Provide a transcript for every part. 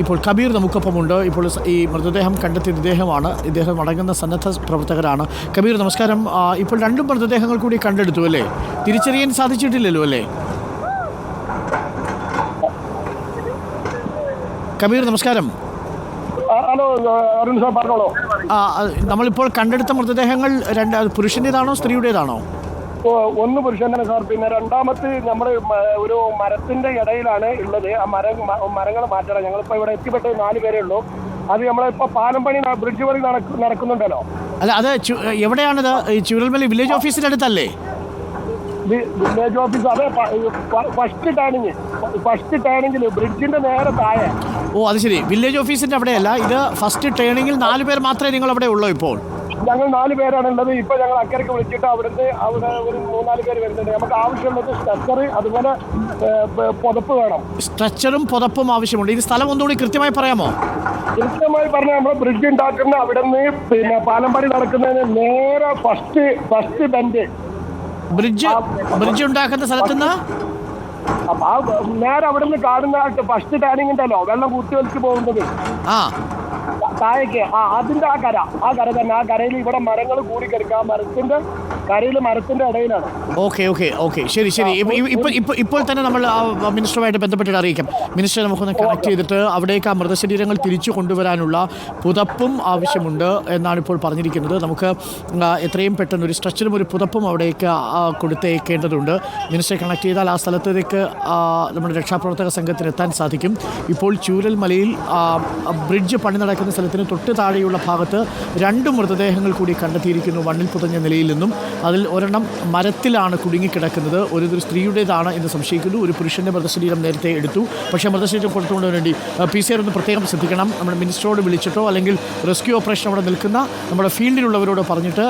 ഇപ്പോൾ കബീർ നമുക്കൊപ്പമുണ്ട്. ഇപ്പോൾ ഈ മൃതദേഹം കണ്ടെത്തിയ ഇദ്ദേഹമാണ്, ഇദ്ദേഹം അടങ്ങുന്ന സന്നദ്ധ പ്രവർത്തകരാണ്. കബീർ നമസ്കാരം. ഇപ്പോൾ രണ്ടും മൃതദേഹങ്ങൾ കൂടി കണ്ടെടുത്തു അല്ലേ? തിരിച്ചറിയാൻ സാധിച്ചിട്ടില്ലല്ലോ അല്ലേ? കബീർ നമസ്കാരം. ഹലോ അരുൺ സാർ പറഞ്ഞോളൂ. നമ്മളിപ്പോൾ കണ്ടെടുത്ത മൃതദേഹങ്ങൾ പുരുഷൻ്റെതാണോ സ്ത്രീയുടേതാണോ? ഒന്ന് പുരുഷന്റെ സാർ, പിന്നെ രണ്ടാമത്തെ നമ്മൾ ഒരു മരത്തിന്റെ ഇടയിലാണ് ഉള്ളത്. ആ മരങ്ങൾ മാറ്റണം. ഞങ്ങളിപ്പോ ഇവിടെ എത്തിപ്പെട്ട് 4 പേരേ ഉള്ളൂ. അത് നമ്മളിപ്പോ പാലം പണി ബ്രിഡ്ജ് പണി നടക്കുന്നുണ്ടല്ലോ. അല്ല, അത് എവിടെയാണിത്? ഈ ചൂരൽമല വില്ലേജ് ഓഫീസിന്റെ അടുത്തല്ലേ? വില്ലേജ് ഓഫീസ്, അതെ. ഫസ്റ്റ് ടേണിങ്ങിൽ ബ്രിഡ്ജിന്റെ നേരെ താഴെ. ഓ, അത് ശരി. വില്ലേജ് ഓഫീസിന്റെ അവിടെയല്ല, ഇത് ഫസ്റ്റ് ടേണിങ്ങിൽ 4 പേർ മാത്രമേ നിങ്ങൾ അവിടെ ഉള്ളൂ ഇപ്പോൾ? ഞങ്ങൾ 4 പേരാണ് ഉള്ളത്. ഇപ്പൊ ഞങ്ങൾ അക്കരക്ക് വിളിച്ചിട്ട് അവിടെ ഒരു 3-4 പേര് വരുന്നുണ്ട്. നമുക്ക് ആവശ്യമുള്ളത് സ്ട്രക്ചർ, അതുപോലെ പുതപ്പ് വേണം. സ്ട്രക്ചറും പുതപ്പും ആവശ്യമുണ്ട്. ഇത് സ്ഥലം ഒന്നുകൂടി കൃത്യമായി പറയാമോ? കൃത്യമായി പറഞ്ഞാൽ നമ്മൾ ബ്രിഡ്ജ് ഉണ്ടാക്കുന്ന അവിടെ നിന്ന് പിന്നെ പാലം പണി നടക്കുന്നതിന് നേരെ ഫസ്റ്റ് ബെൻഡ്, ബ്രിഡ്ജ് ഉണ്ടാക്കുന്ന സ്ഥലത്തുനിന്ന് നേരെ അവിടെ നിന്ന് കാണുന്ന ഫസ്റ്റ് ടേണിംഗ് ഉണ്ടല്ലോ, വെള്ളം കുത്തിവലിച്ച് പോകുന്നത് താഴേക്ക്. അതിന്റെ ആ കര തന്നെ. ആ കരയിൽ ഇവിടെ മരങ്ങൾ കൂടി കിടക്കുക. മരത്തിന്റെ ഇടയിലാണ്. ഓക്കെ ശരി. ഇപ്പോൾ തന്നെ നമ്മൾ മിനിസ്റ്ററുമായിട്ട് ബന്ധപ്പെട്ടിട്ട് അറിയിക്കാം. മിനിസ്റ്റർ നമുക്കൊന്ന് കണക്ട് ചെയ്തിട്ട് അവിടേക്ക് ആ മൃതശരീരങ്ങൾ തിരിച്ചു കൊണ്ടുവരാനുള്ള പുതപ്പും ആവശ്യമുണ്ട് എന്നാണ് ഇപ്പോൾ പറഞ്ഞിരിക്കുന്നത്. നമുക്ക് എത്രയും പെട്ടെന്ന് ഒരു സ്ട്രെച്ചറും ഒരു പുതപ്പും അവിടേക്ക് കൊടുത്തേക്കേണ്ടതുണ്ട്. മിനിസ്റ്റർ കണക്ട് ചെയ്താൽ ആ സ്ഥലത്തേക്ക് നമ്മുടെ രക്ഷാപ്രവർത്തക സംഘത്തിന് എത്താൻ സാധിക്കും. ഇപ്പോൾ ചൂരൽമലയിൽ ബ്രിഡ്ജ് പണി നടക്കുന്ന സ്ഥലത്തിന് തൊട്ട് താഴെയുള്ള ഭാഗത്ത് 2 മൃതദേഹങ്ങൾ കൂടി കണ്ടെത്തിയിരിക്കുന്നു, മണ്ണിൽ പുതഞ്ഞ നിലയിൽ നിന്നും. അതിൽ ഒരെണ്ണം മരത്തിലാണ് കുടുങ്ങിക്കിടക്കുന്നത്. ഒരു സ്ത്രീയുടേതാണ് എന്ന് സംശയിക്കുന്നു. ഒരു പുരുഷൻ്റെ മൃതശരീരം നേരത്തെ എടുത്തു. പക്ഷേ മൃതശരീരം കൊടുത്തുകൊണ്ടതിന് വേണ്ടി PCR ഒന്ന് പ്രത്യേകം ശ്രദ്ധിക്കണം. നമ്മുടെ മിനിസ്റ്ററോട് വിളിച്ചിട്ടോ അല്ലെങ്കിൽ റെസ്ക്യൂ ഓപ്പറേഷൻ അവിടെ നിൽക്കുന്ന നമ്മുടെ ഫീൽഡിലുള്ളവരോട് പറഞ്ഞിട്ട്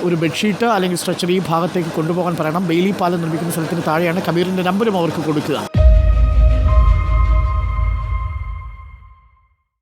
ഒരു ബെഡ്ഷീറ്റ് അല്ലെങ്കിൽ സ്ട്രെച്ചർ ഈ ഭാഗത്തേക്ക് കൊണ്ടുപോകാൻ പറയണം. ബെയിലി പാലം നിർമ്മിക്കുന്ന സ്ഥലത്തിന് താഴെയാണ്. കബീറിൻ്റെ നമ്പരും അവർക്ക് കൊടുക്കുക.